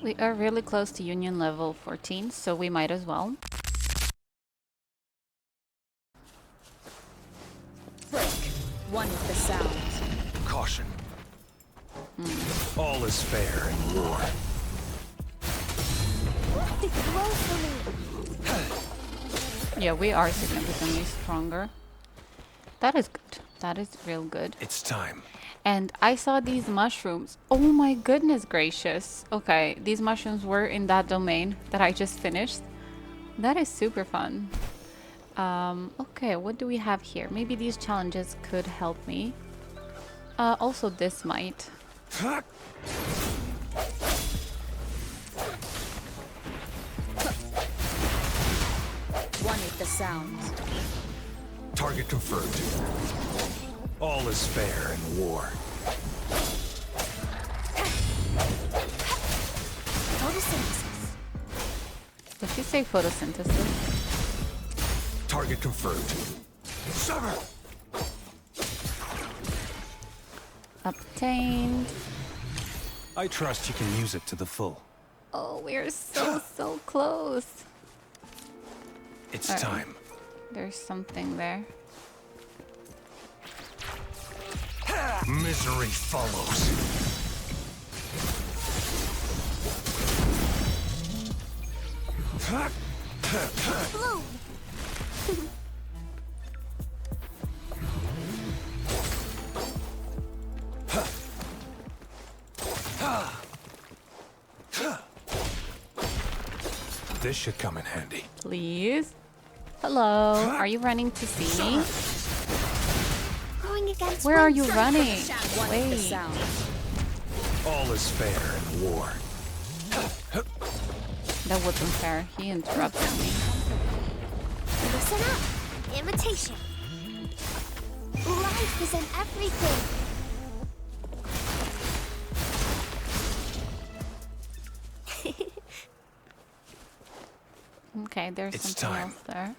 We are really close to union level 14, so we might as well. Break. One with the sound. Caution. All is fair in war. Roll for me. Yeah, we are significantly stronger. That is good. That is real good. It's time. And I saw these mushrooms. Oh my goodness gracious. Okay, these mushrooms were in that domain that I just finished. That is super fun. Okay, what do we have here? Maybe these challenges could help me. Also this might. One with the sound. Target confirmed. All is fair in war. Photosynthesis. Did she say photosynthesis? Target confirmed. Sever! Obtained. I trust you can use it to the full. Oh, we're so close. It's All right. time. There's something there. Misery follows. Bloom. This should come in handy. Please. Hello. Are you running to see me? Going against Where are you wind. running? One with the Wait. sound. All is fair in war. That wasn't fair. He interrupted me. Listen up. Imitation. Life is in everything. Okay, there's It's something time. else there.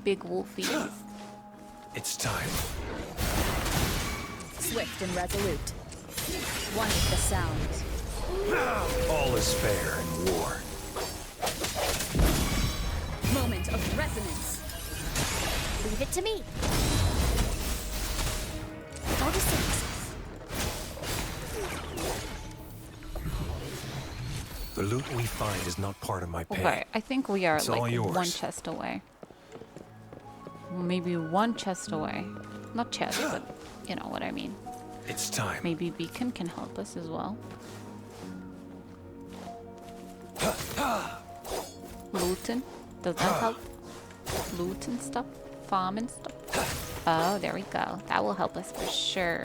Big wolfies. It's time. Swift and resolute. One with the sound. All is fair in war. Moment of resonance. Leave it to me. Photosynthesis. The loot we find is not part of my pay. Okay, I think we are It's all like yours. one chest away. Maybe one chest away. Not chest, but you know what I mean. It's time. Maybe Beacon can help us as well. Looting? Does that help? Looting stuff? Farming stuff? Oh, there we go. That will help us for sure.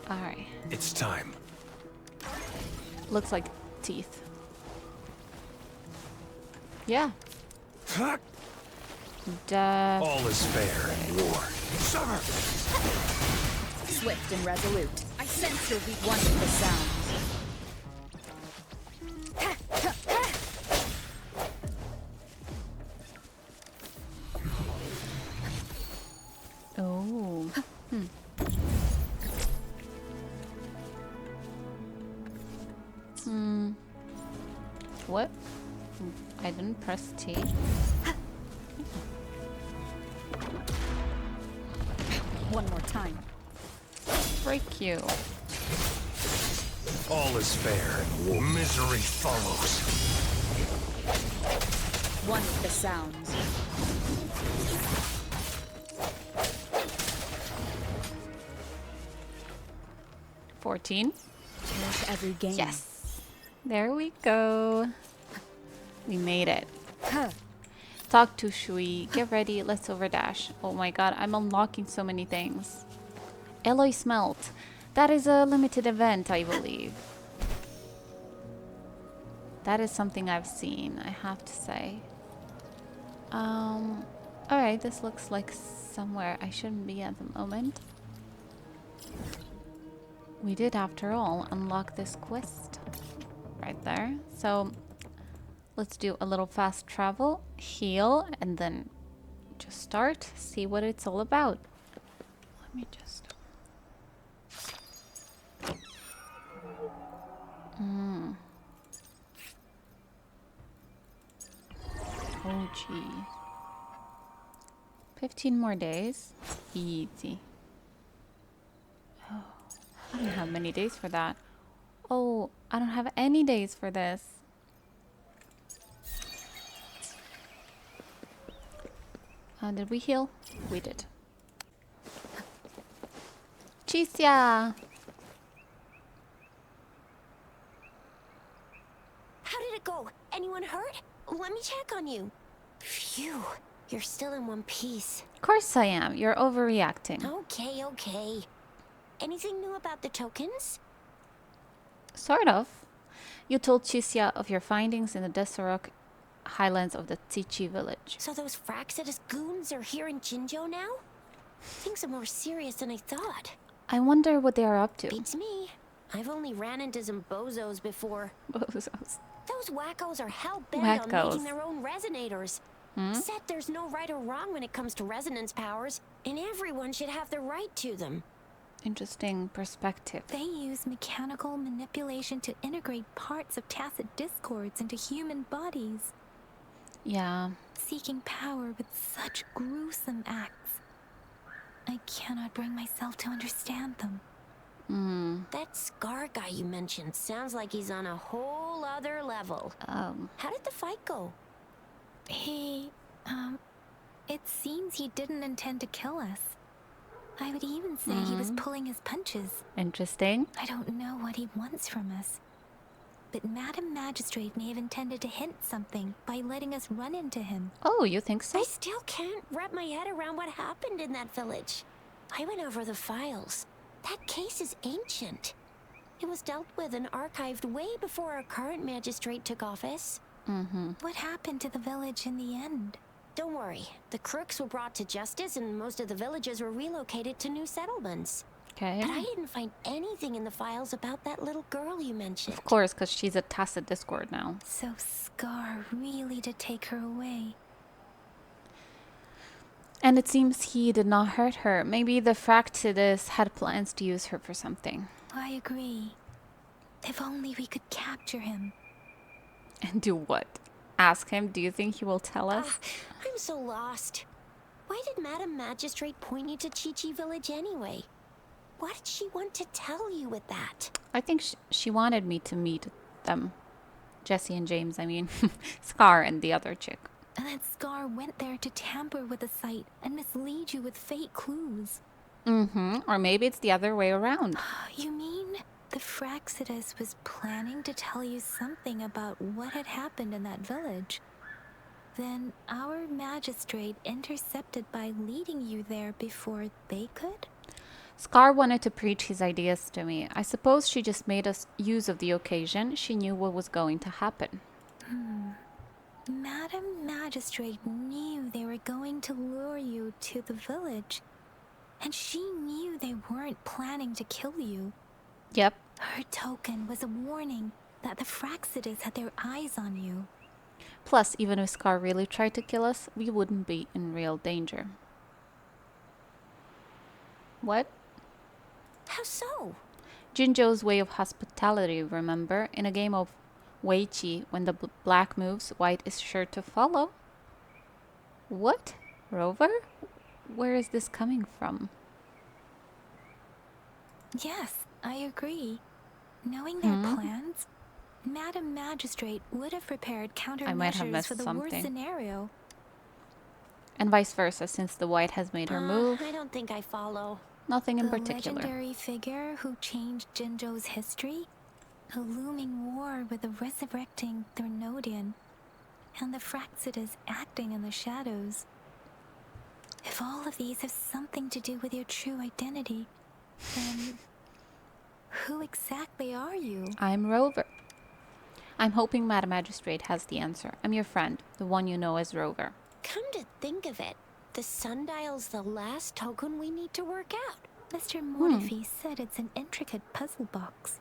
Alright. It's time. Looks like teeth. Yeah. All is fair in war. Sever! Swift and resolute. I sense your weak. One with the sound. Oh. What? I didn't press T. One more time. Break you. All is fair in war. Misery follows. One with the sound. $14. Cherish every game. Yes. There we go. We made it. Huh. Talk to Shui. Get ready. Let's overdash. Oh my god, I'm unlocking so many things. Alloy Smelt. That is a limited event, I believe. That is something I've seen, I have to say. Alright, this looks like somewhere I shouldn't be at the moment. We did, after all, unlock this quest. right there. So let's do a little fast travel, heal, and then just start, see what it's all about. Let me just... Oh, gee. 15 more days. Easy. Oh, I don't have many days for that. Oh, I don't have any days for this. Did we heal? We did. Chicia! How did it go? Anyone hurt? Let me check on you. Phew, you're still in one piece. Of course I am. You're overreacting. Okay. Anything new about the tokens? Sort of. You told Chicia of your findings in the Desorok highlands of the Tsichi village. So those Fraxidus goons are here in Jinzhou now? Things are more serious than I thought. I wonder what they are up to. Beats me. I've only ran into some bozos before. Bozos. Those wackos are hell-bent on Wackos. making their own resonators. Said there's no right or wrong when it comes to resonance powers, and everyone should have the right to them. Interesting perspective. They use mechanical manipulation to integrate parts of tacit discords into human bodies, Yeah. seeking power with such gruesome acts. I cannot bring myself to understand them. That Scar guy you mentioned sounds like he's on a whole other level. How did the fight go? He, it seems he didn't intend to kill us. I would even say he was pulling his punches. Interesting. I don't know what he wants from us. But Madam Magistrate may have intended to hint something by letting us run into him. Oh, you think so? I still can't wrap my head around what happened in that village. I went over the files. That case is ancient. It was dealt with and archived way before our current magistrate took office. What happened to the village in the end? Don't worry. The crooks were brought to justice and most of the villagers were relocated to new settlements. Okay. But I didn't find anything in the files about that little girl you mentioned. Of course, because she's a tacit discord now. So Scar really did take her away. And it seems he did not hurt her. Maybe the Fractidus had plans to use her for something. I agree. If only we could capture him. And do what? Ask him, do you think he will tell us? I'm so lost. Why did Madam Magistrate point you to Chi-Chi Village anyway? What did she want to tell you with that? I think she wanted me to meet them. Jesse and James, I mean. Scar and the other chick. And that Scar went there to tamper with the site and mislead you with fake clues. Or maybe it's the other way around. You mean the Fraxidus was planning to tell you something about what had happened in that village? Then our magistrate intercepted by leading you there before they could? Scar wanted to preach his ideas to me. I suppose she just made us use of the occasion. She knew what was going to happen. Madam Magistrate knew they were going to lure you to the village. And she knew they weren't planning to kill you. Yep. Her token was a warning that the Fraxidus had their eyes on you. Plus, even if Scar really tried to kill us, we wouldn't be in real danger. What? How so? Jinzhou's way of hospitality, remember? In a game of Weiqi, when the black moves, white is sure to follow. What? Rover? Where is this coming from? Yes, I agree. Knowing their plans, Madam Magistrate would have prepared might have countermeasures missed for the worst something. scenario. And vice versa, since the white has made her move. I don't think I follow. Nothing in The particular. legendary figure who changed Jinzhou's history, a looming war with the resurrecting Thernodian, and the Fraxidus acting in the shadows. If all of these have something to do with your true identity, then who exactly are you? I'm Rover. I'm hoping Madam Magistrate has the answer. I'm your friend, the one you know as Rover. Come to think of it, the sundial's the last token we need to work out. Mr. Mortefi said it's an intricate puzzle box.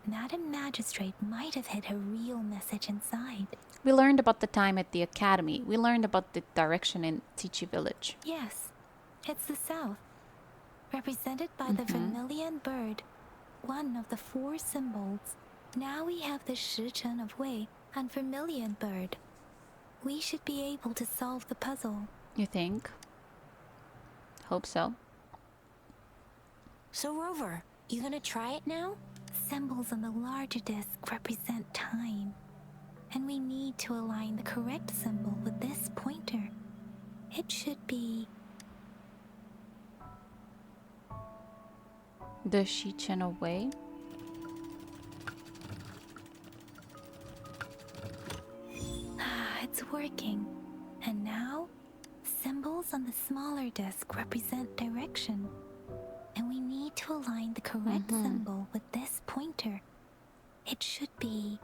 Madam Magistrate might have hid a real message inside. We learned about the time at the academy. We learned about the direction in Tichi village. Yes, it's the south, represented by the vermilion bird, one of the 4 symbols. Now we have the Shichen of Wei and vermilion bird. We should be able to solve the puzzle. You think? Hope so. So, Rover, you gonna try it now? Symbols on the larger disc represent time, and we need to align the correct symbol with this pointer. It should be The Shichen away. it's working. And now, symbols on the smaller disc represent direction, and we need to align the correct symbol with this pointer. It should be...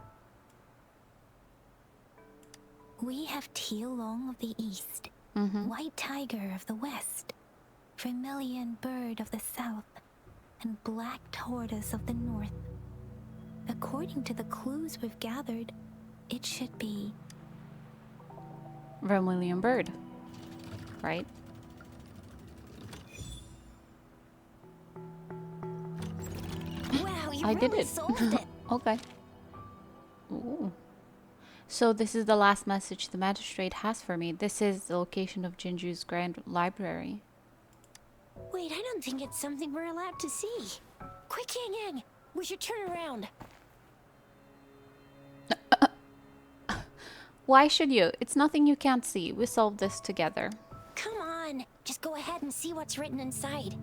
We have Tielong of the east, White Tiger of the west, Vermilion Bird of the south, and Black Tortoise of the north. According to the clues we've gathered, it should be... Vermilion bird. Right? Wow, you I really did it. solved it. Okay. Ooh. So this is the last message the magistrate has for me. This is the location of Jinju's Grand Library. Wait, I don't think it's something we're allowed to see. Quick, Yang Yang, we should turn around. Why should you? It's nothing you can't see. We solved this together. Come on, just go ahead and see what's written inside.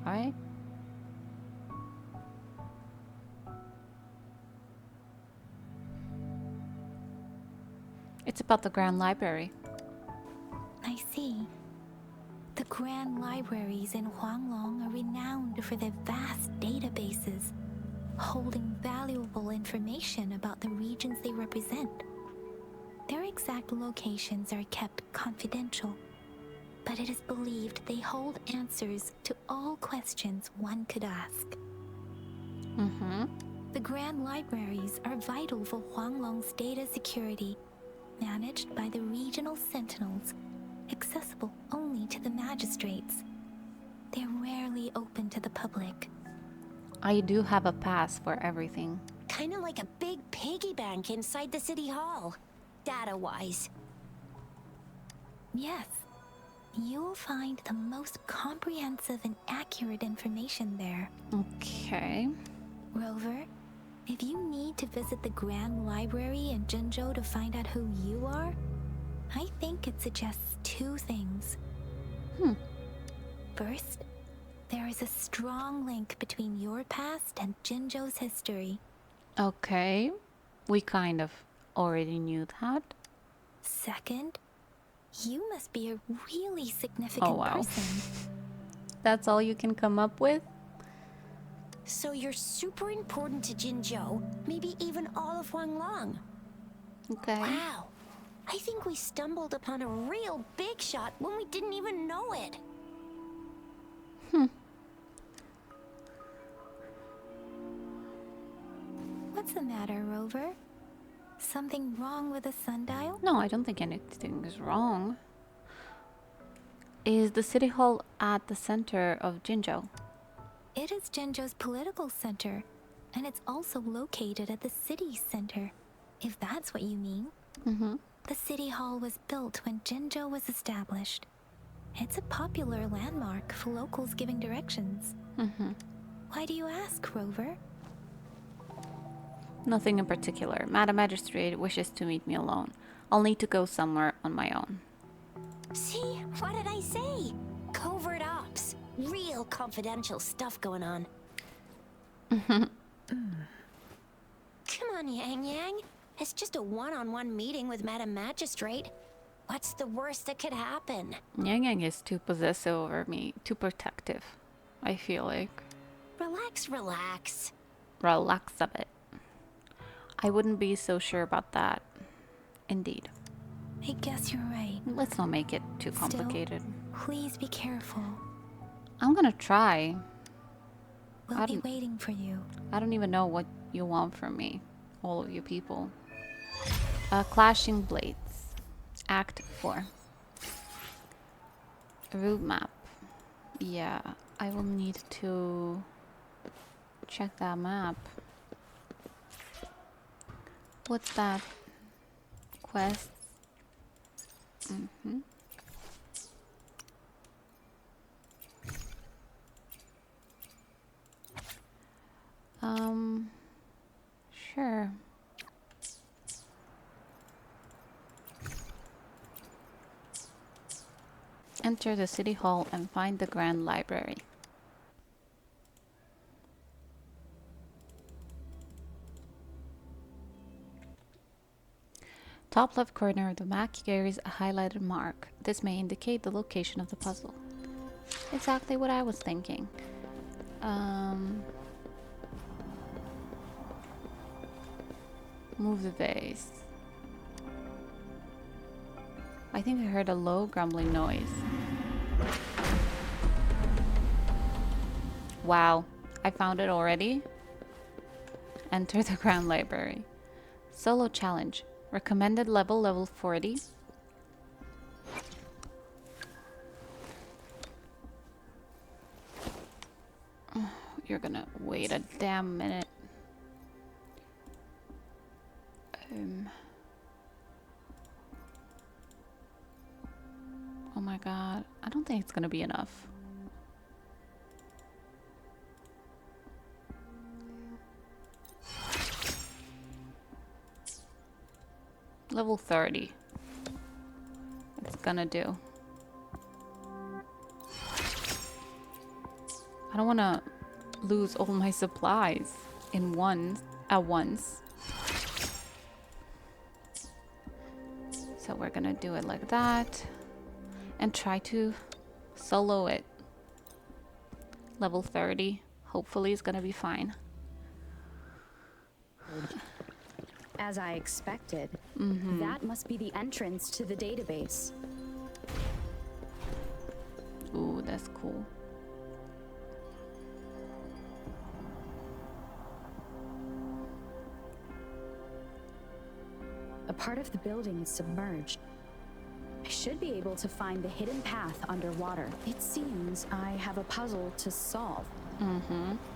Alright. It's about the Grand Library. I see. The grand libraries in Huanglong are renowned for their vast databases, holding valuable information about the regions they represent. Their exact locations are kept confidential, but it is believed they hold answers to all questions one could ask. The grand libraries are vital for Huanglong's data security, managed by the regional sentinels, accessible only to the magistrates. They're rarely open to the public. I do have a pass for everything. Kinda like a big piggy bank inside the city hall, data-wise. Yes, you'll find the most comprehensive and accurate information there. Okay. Rover, if you need to visit the Grand Library in Jinzhou to find out who you are, I think it suggests 2 things. First, there is a strong link between your past and Jinzhou's history. Okay. We kind of already knew that. Second, you must be a really significant person. That's all you can come up with? So you're super important to Jinzhou, maybe even all of Huanglong. Okay. Wow. I think we stumbled upon a real big shot when we didn't even know it. What's the matter, Rover? Something wrong with the sundial? No, I don't think anything is wrong. Is the city hall at the center of Jinzhou? It is Jinzhou's political center, and it's also located at the city center, if that's what you mean. The city hall was built when Jinzhou was established. It's a popular landmark for locals giving directions. Why do you ask, Rover? Nothing in particular. Madam Magistrate wishes to meet me alone. I'll need to go somewhere on my own. See? What did I say? Covert ops. Real confidential stuff going on. Come on, Yang Yang. It's just a one-on-one meeting with Madam Magistrate. What's the worst that could happen? Yang Yang is too possessive over me, too protective. I feel like. Relax, relax. Relax a bit. I wouldn't be so sure about that. Indeed. I guess you're right. Let's not make it too complicated. Still, please be careful. I'm gonna try. We'll be waiting for you. I don't even know what you want from me, all of you people. Clashing Blades, Act 4. Route map. Yeah, I will need to check that map. What's that? Quest. Sure. Enter the city hall and find the grand library. Top left corner of the map carries a highlighted mark. This may indicate the location of the puzzle. Exactly what I was thinking. Move the vase. I think I heard a low grumbling noise. Wow, I found it already. Enter the Grand Library. Solo challenge. Recommended level 40. Oh, you're gonna wait a damn minute. Oh my god, I don't think it's gonna be enough. Level 30. It's gonna do. I don't wanna lose all my supplies at once. So we're gonna do it like that. And try to solo it. Level 30. Hopefully it's gonna be fine. As I expected, that must be the entrance to the database. Ooh, that's cool. A part of the building is submerged. I should be able to find the hidden path underwater. It seems I have a puzzle to solve.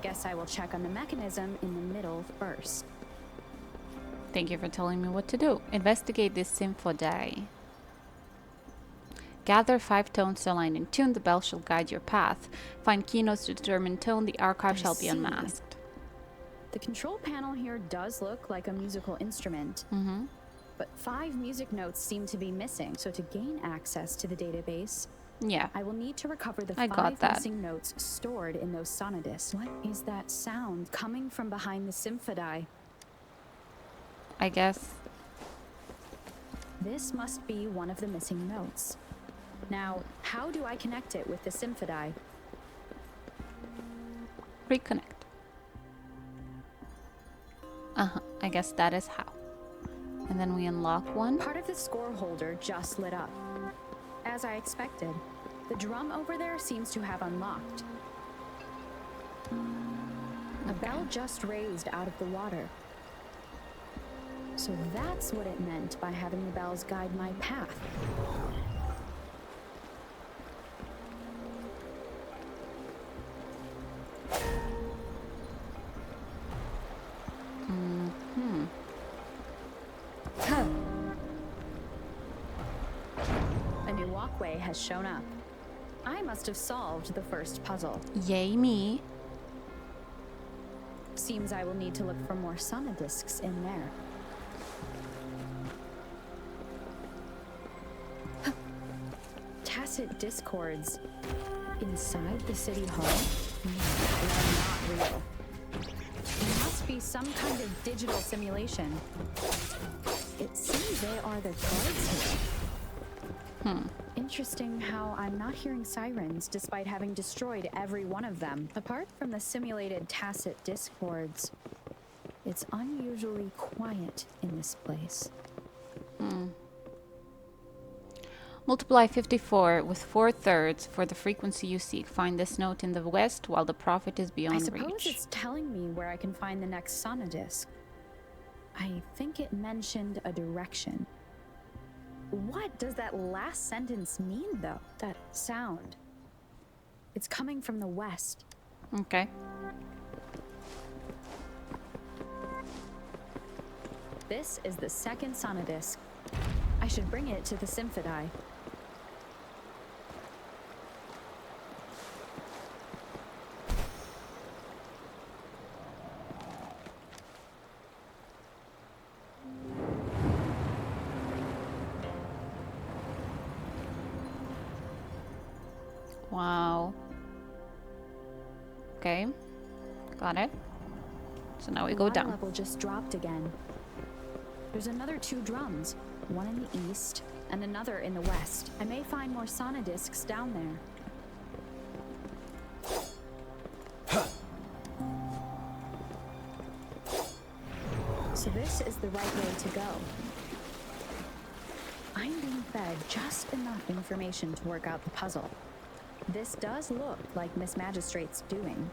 Guess I will check on the mechanism in the middle first. Thank you for telling me what to do. Investigate this symphody. Gather 5 tones to align in tune. The bell shall guide your path. Find keynotes to determine tone. The archive shall be unmasked. The control panel here does look like a musical instrument. But 5 music notes seem to be missing. So to gain access to the database, Yeah, I will need to recover the I got 5 that. missing notes stored in those sonodiscs. What is that sound coming from behind the symphody? I guess. This must be one of the missing notes. Now, how do I connect it with the symphody? Reconnect. I guess that is how. And then we unlock one. Part of the score holder just lit up. As I expected, the drum over there seems to have unlocked. A bell just raised out of the water. So that's what it meant by having the bells guide my path. A new walkway has shown up. I must have solved the first puzzle. Yay me. Seems I will need to look for more sonodiscs in there. Tacit discords inside the city hall? No, they are not real. It must be some kind of digital simulation. It seems they are the guards here. Interesting how I'm not hearing sirens despite having destroyed every one of them. Apart from the simulated tacit discords, it's unusually quiet in this place. Multiply 54 with 4/3 for the frequency you seek. Find this note in the west while the prophet is I beyond suppose reach. it's telling me where I can find the next sonodisc. I think it mentioned a direction. What does that last sentence mean, though? That sound. It's coming from the west. Okay. This is the second sonodisc. I should bring it to the Symphodi. Wow. Okay. Got it. So now we go Water down. level just dropped again. There's another 2 drums, one in the east and another in the west. I may find more sonodiscs down there. So this is the right way to go. I'm being fed just enough information to work out the puzzle. This does look like Miss Magistrate's doing.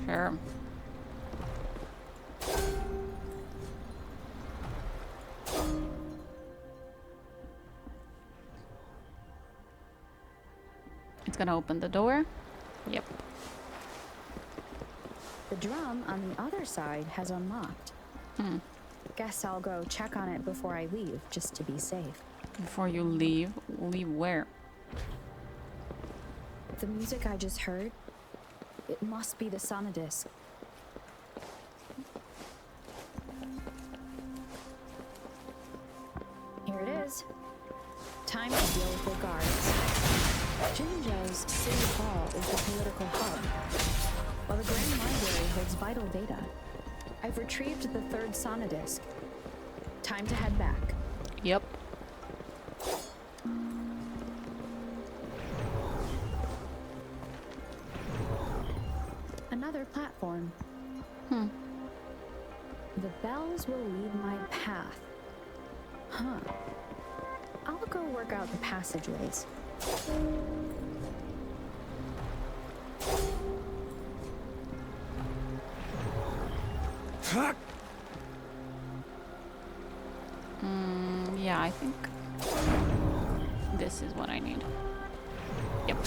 Sure. It's gonna open the door. Yep. The drum on the other side has unlocked. Guess I'll go check on it before I leave, just to be safe. Before you leave, leave where? The music I just heard, it must be the sonodisc. Here it is. Time to deal with the guards. Jinzhou's City Hall is the political hub, while the Grand Library holds vital data. I've retrieved the 3rd sonodisc. Time to head back. Yep. Another platform. The bells will lead my path. Huh. I'll go work out the passageways. Yeah, I think this is what I need. Yep.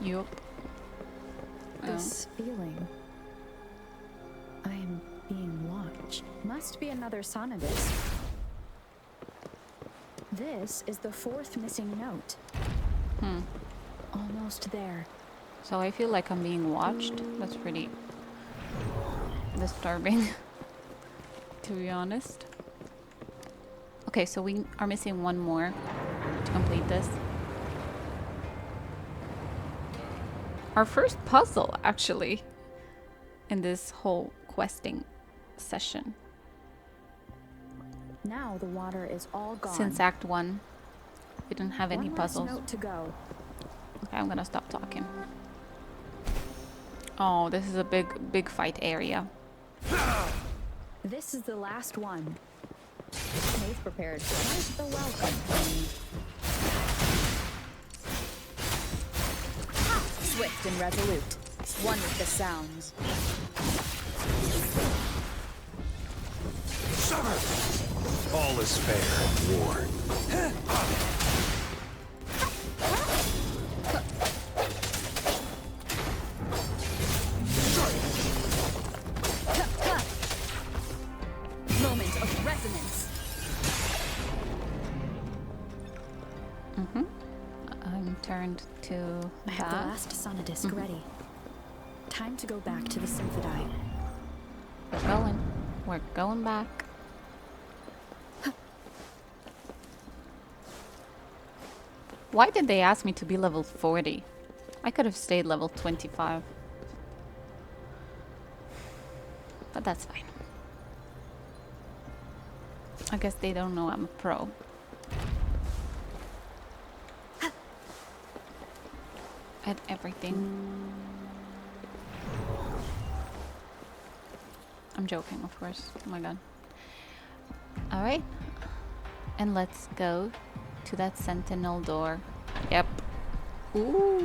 Yup. This feeling. I am being watched. Must be another sonodisc. This is the 4th missing note. Almost there. So I feel like I'm being watched. That's pretty disturbing, to be honest. Okay, so we are missing one more to complete this. Our first puzzle, actually, in this whole questing session. Now the water is all gone. Since Act 1, we didn't have any One last puzzles. note to go. Okay, I'm gonna stop talking. Oh, this is a big fight area. This is the last one. Maeve prepared quite the welcome. Swift and resolute. One with the sounds. Summer! All is fair in war. Moment of resonance. I'm turned to I have the that. last sonodisc ready. Time to go back to the Symphodi. We're going. We're going back. Why did they ask me to be level 40? I could have stayed level 25. But that's fine. I guess they don't know I'm a pro. At everything. I'm joking, of course. Oh my god. Alright. And let's go to that sentinel door. Yep. Ooh.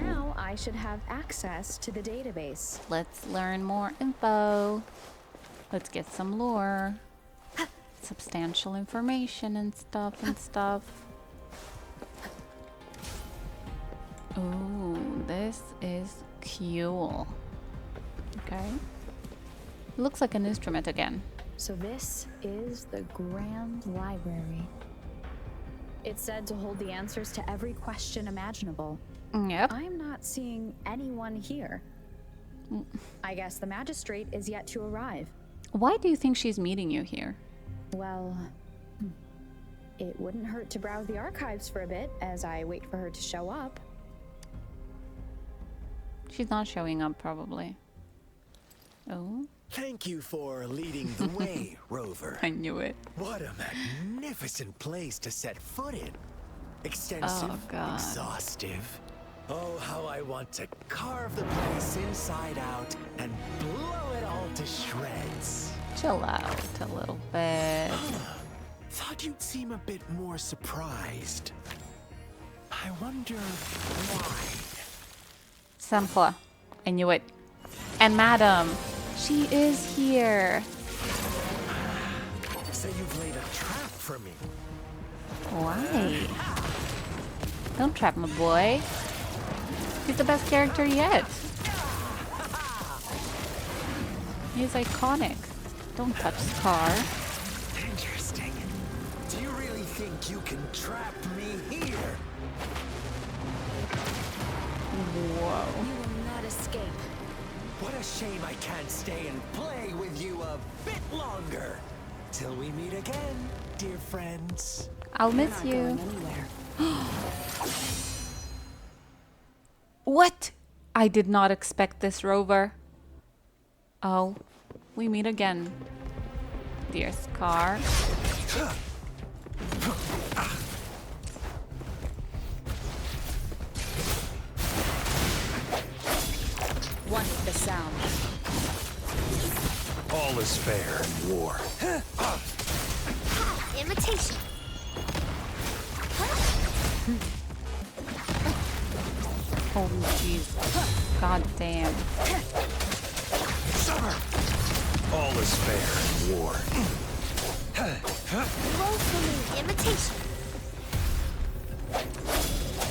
Now I should have access to the database. Let's learn more info. Let's get some lore. Substantial information and stuff. Ooh, this is cool. Okay. Looks like an instrument again. So this is the Grand Library. It's said to hold the answers to every question imaginable. Yep. I'm not seeing anyone here. I guess the magistrate is yet to arrive. Why do you think she's meeting you here? Well, it wouldn't hurt to browse the archives for a bit as I wait for her to show up. She's not showing up, probably. Oh, Thank you for leading the way, Rover. I knew it. What a magnificent place to set foot in. Extensive, Oh, God. exhaustive. Oh, how I want to carve the place inside out and blow it all to shreds. Chill out a little bit. Thought you'd seem a bit more surprised. I wonder why. Sanhua. I knew it. And Madam, she is here. So you've laid a trap for me. Why? Don't trap my boy. He's the best character yet. He's iconic. Don't touch Scar. Interesting. Do you really think you can trap me here? Whoa. You will not escape. What a shame I can't stay and play with you a bit longer. Till we meet again, dear friends. I'll miss you. Anywhere. What? I did not expect this, Rover. Oh, we meet again. Dear Scar. One with the sound. All is fair in war. Imitation. Oh, jeez. God damn. Summer! All is fair in war. Roll for me. Imitation.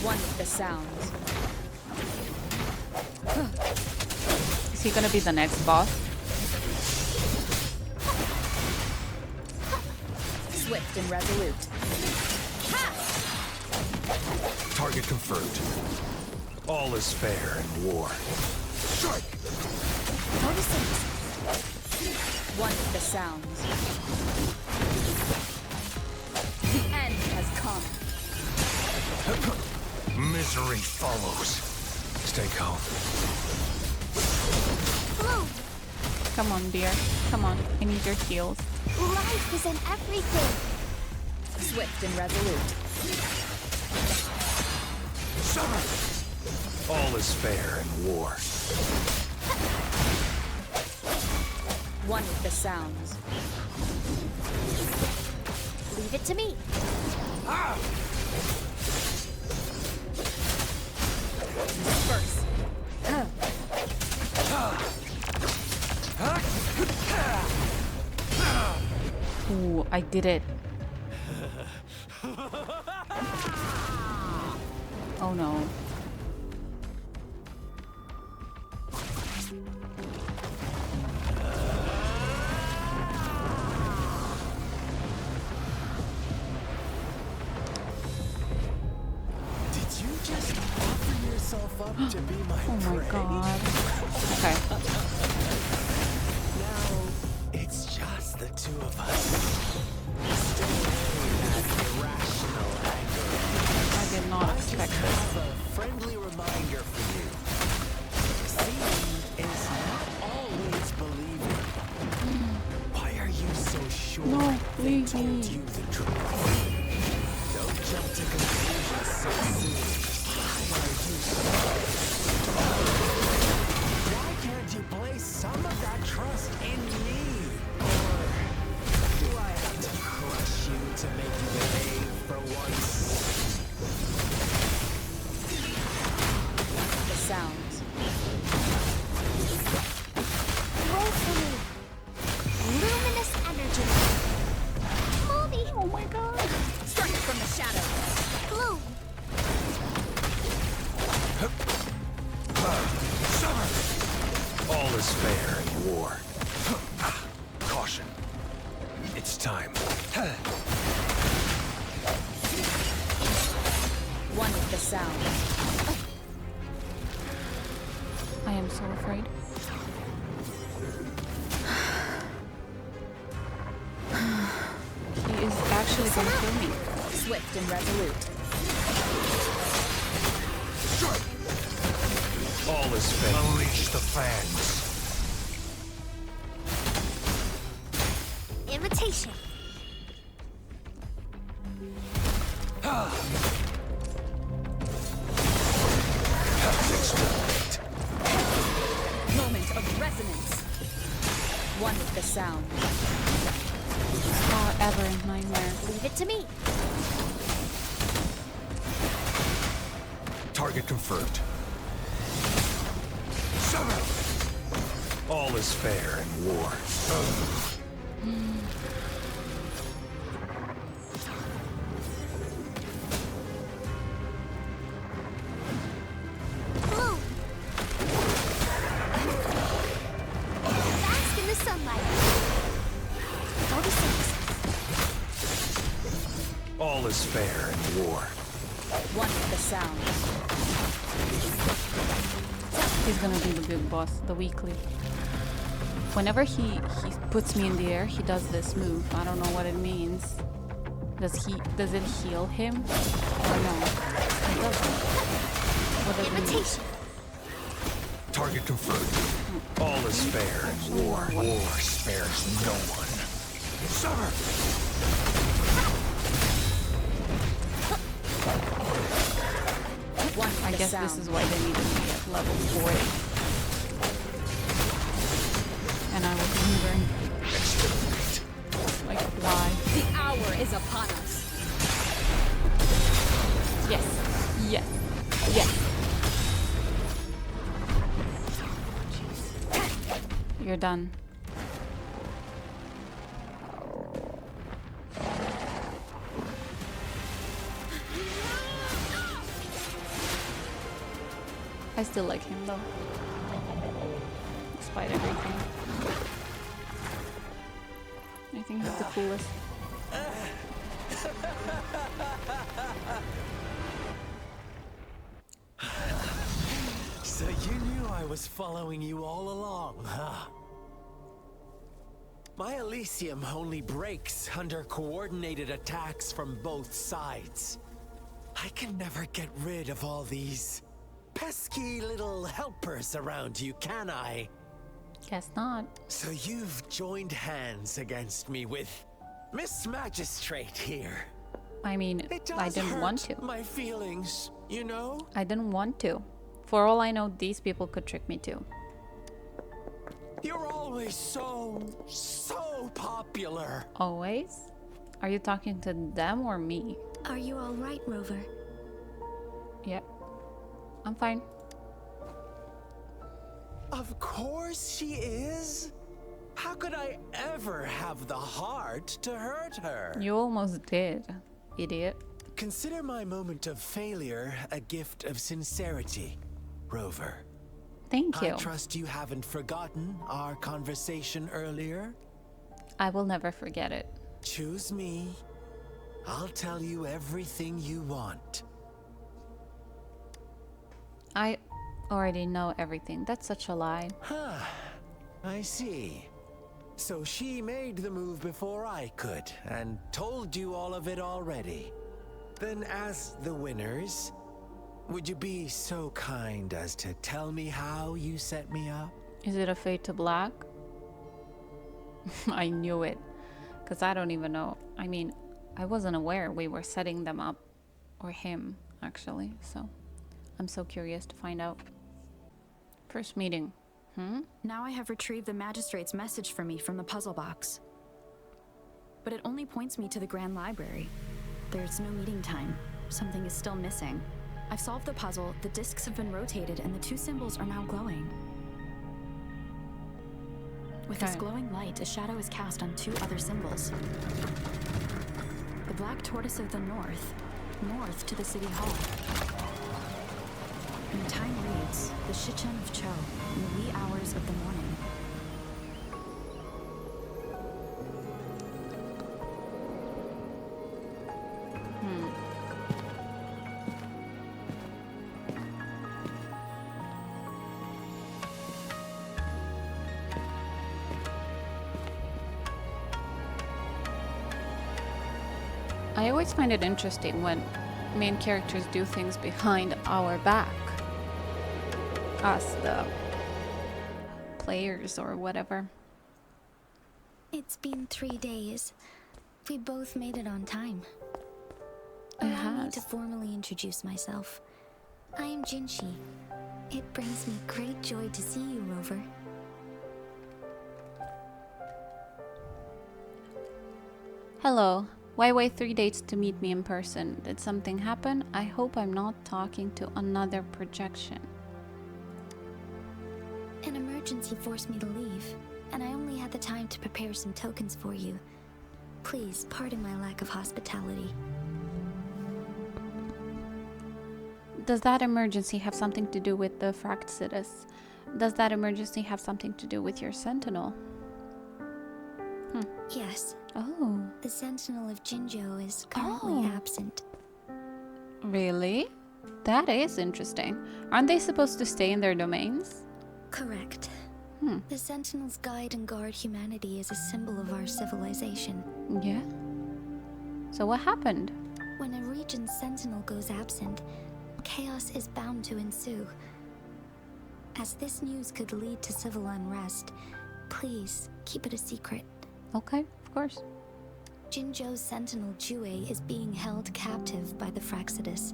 One with the sound. Is he gonna be the next boss? Swift and resolute. Target confirmed. All is fair in war. Strike! Noticing. One with the sound. The end has come. Misery follows. Stay calm. Blue. Come on, dear. Come on. I need your heals. Life is in everything. Swift and resolute. Summer! All is fair in war. One with the sounds. Leave it to me. First. Ooh, I did it. Oh no. Did you just offer yourself up to be my Oh my prey? god. Okay. Now, it's just the two of us. Still that irrational anger. I did not expect I this. have a friendly reminder for you. Seeing is not always believing. Why are you so sure No, they leave told me. you the truth? Don't jump to conclusions so soon. Why are you so Why can't you place some of that trust in me? Or do I have to crush you to make you believe? spare in war. Caution. It's time. One with the sound. I am so afraid. He is actually going to kill me. Swift and resolute. All is fair. Unleash the fans. Imitation. Exterminate. Moment of resonance. One with the sound. Oh, ever nightmare. Leave it to me. Target confirmed. Sever! All is fair in war. Move. Bask in the sunlight. 46. All is fair in war. One with the sound. He's gonna be the big boss, the weekly. Whenever he puts me in the air, he does this move. I don't know what it means. Does it heal him? Or no? It doesn't. What does it mean? Imitation. Target confirmed. All is fair in war. War spares no one. Sever! One with I the guess sound. this is why they needed me at level 40. And I was wondering, Exterminate. like, why? The hour is upon us. Yes. Yes. Yes. Jeez. You're done. I still like him though. Despite everything. I think he's the coolest. So you knew I was following you all along, huh? My Elysium only breaks under coordinated attacks from both sides. I can never get rid of all these pesky little helpers around you, can I? Guess not. So you've joined hands against me with Miss Magistrate here. I mean, It does I didn't hurt want to. my feelings, you know? I didn't want to. For all I know, these people could trick me too. You're always so popular. Always? Are you talking to them or me? Are you all right, Rover? Yep. I'm fine. Of course she is. How could I ever have the heart to hurt her? You almost did, idiot. Consider my moment of failure a gift of sincerity, Rover. Thank you. I trust you haven't forgotten our conversation earlier. I will never forget it. Choose me. I'll tell you everything you want. I already know everything. That's such a lie. Huh. I see. So she made the move before I could, and told you all of it already. Then as the winners, would you be so kind as to tell me how you set me up? Is it a fade to black? I knew it. Because I don't even know. I mean, I wasn't aware we were setting them up. Or him, actually. So, I'm so curious to find out. First meeting. Now I have retrieved the Magistrate's message for me from the puzzle box. But it only points me to the Grand Library. There's no meeting time. Something is still missing. I've solved the puzzle, the discs have been rotated, and the two symbols are now glowing. With this Okay. glowing light, a shadow is cast on two other symbols. The black tortoise of the north to the city hall. And the time reads, the Shichen of Cho, in the wee hours of the morning. I always find it interesting when main characters do things behind our back. Us, the players or whatever. It's been 3 days. We both made it on time. It Allow me has. to formally introduce myself. I am Jinshi. It brings me great joy to see you, Rover. Hello. Why wait 3 days to meet me in person? Did something happen? I hope I'm not talking to another projection. An emergency forced me to leave, and I only had the time to prepare some tokens for you. Please pardon my lack of hospitality. Does that emergency have something to do with the Fractsidus? Does that emergency have something to do with your sentinel? Yes, Oh, the Sentinel of Jinzhou is currently absent. really? That is interesting. Aren't they supposed to stay in their domains? Correct. The Sentinels guide and guard humanity as a symbol of our civilization. Yeah. So what happened? When a region's sentinel goes absent, chaos is bound to ensue. As this news could lead to civil unrest, please keep it a secret. Okay, of course. Jinzhou's sentinel Jue is being held captive by the Fractsidus.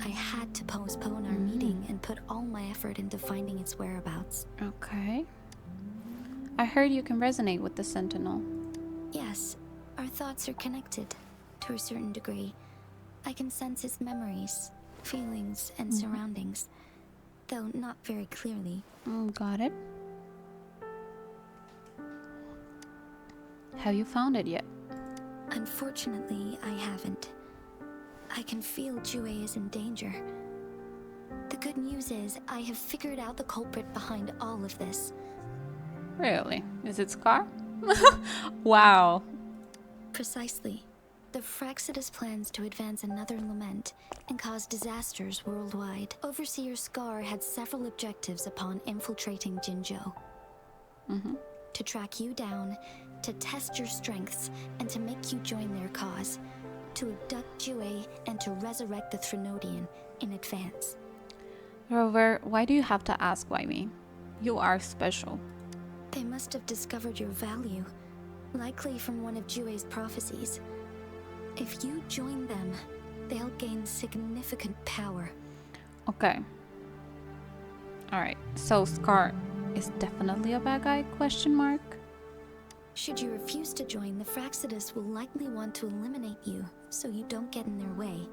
I had to postpone our meeting and put all my effort into finding its whereabouts. Okay. I heard you can resonate with the sentinel. Yes, our thoughts are connected, to a certain degree. I can sense its memories, feelings, and surroundings, though not very clearly. Got it. Have you found it yet? Unfortunately, I haven't. I can feel Jue is in danger. The good news is, I have figured out the culprit behind all of this. Really? Is it Scar? Wow. Precisely. The Fractsidus plans to advance another lament and cause disasters worldwide. Overseer Scar had several objectives upon infiltrating Jinzhou. To track you down, to test your strengths, and to make you join their cause. To abduct Jue and to resurrect the Threnodian in advance. Rover, why do you have to ask why me? You are special. They must have discovered your value, likely from one of Jue's prophecies. If you join them, they'll gain significant power. Okay. Alright, so Scar is definitely a bad guy, question mark? Should you refuse to join, the Fractsidus will likely want to eliminate you, so you don't get in their way.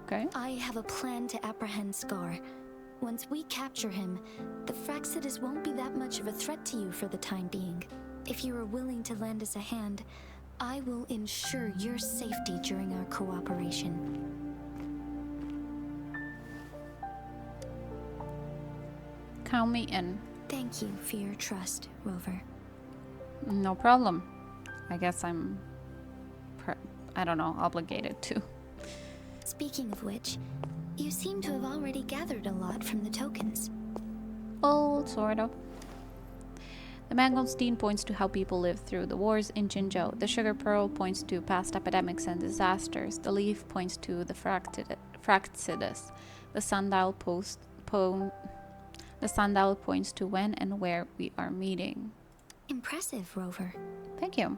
Okay. I have a plan to apprehend Scar. Once we capture him, the Fractsidus won't be that much of a threat to you for the time being. If you are willing to lend us a hand, I will ensure your safety during our cooperation. Count me in. Thank you for your trust, Rover. No problem. I guess I'm, I don't know, obligated to. Speaking of which, you seem to have already gathered a lot from the tokens. Well, sort of. The mangosteen points to how people lived through the wars in Jinzhou. The sugar pearl points to past epidemics and disasters. The leaf points to the Fractsidus. The sundial points to when and where we are meeting. Impressive, Rover. Thank you.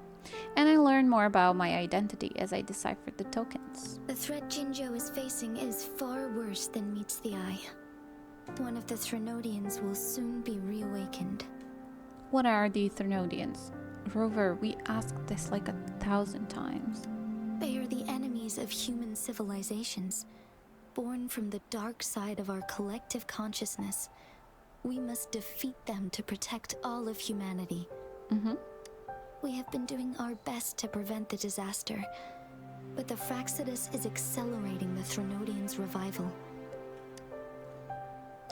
And I learned more about my identity as I deciphered the tokens. The threat Jinzhou is facing is far worse than meets the eye. One of the Threnodians will soon be reawakened. What are the Threnodians? Rover, we asked this like 1,000 times. They are the enemies of human civilizations, born from the dark side of our collective consciousness. We must defeat them to protect all of humanity. We have been doing our best to prevent the disaster, but the Fractsidus is accelerating the Threnodians' revival.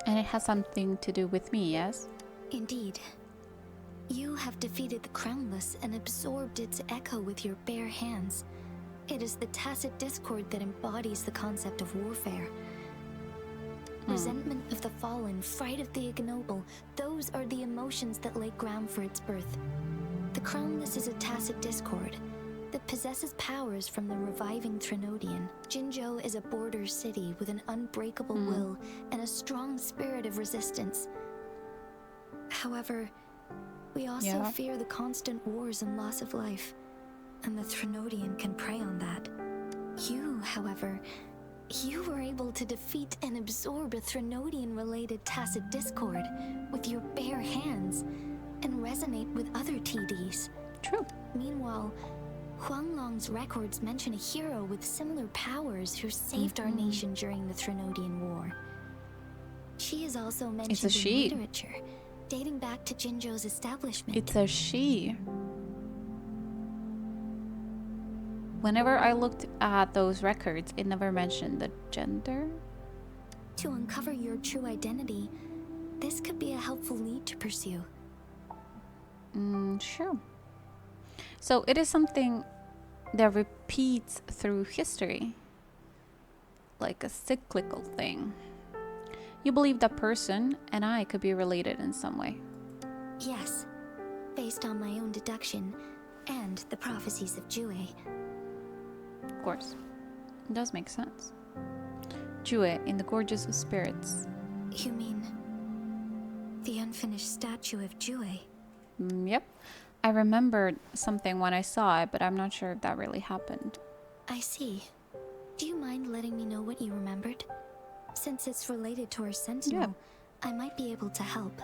And it has something to do with me, yes? Indeed. You have defeated the Crownless and absorbed its echo with your bare hands. It is the tacit discord that embodies the concept of warfare. Resentment of the fallen, fright of the ignoble, those are the emotions that lay ground for its birth. The Crownless is a tacit discord that possesses powers from the reviving Threnodian. Jinzhou is a border city with an unbreakable will and a strong spirit of resistance. However, we also fear the constant wars and loss of life, and the Threnodian can prey on that. You, however, you were able to defeat and absorb a Threnodian-related tacit discord with your bare hands and resonate with other TDs. True. Meanwhile, Huanglong's records mention a hero with similar powers who saved our nation during the Threnodian War. She is also mentioned in literature, dating back to Jinzhou's establishment. It's a she. Whenever I looked at those records, it never mentioned the gender. To uncover your true identity, this could be a helpful lead to pursue. Sure. So it is something that repeats through history, like a cyclical thing. You believe that person and I could be related in some way. Yes, based on my own deduction and the prophecies of Jue. Of course. It does make sense. Jue in the Gorgeous of Spirits. You mean the unfinished statue of Jue? Yep. I remembered something when I saw it, but I'm not sure if that really happened. I see. Do you mind letting me know what you remembered? Since it's related to our sentinel, I might be able to help.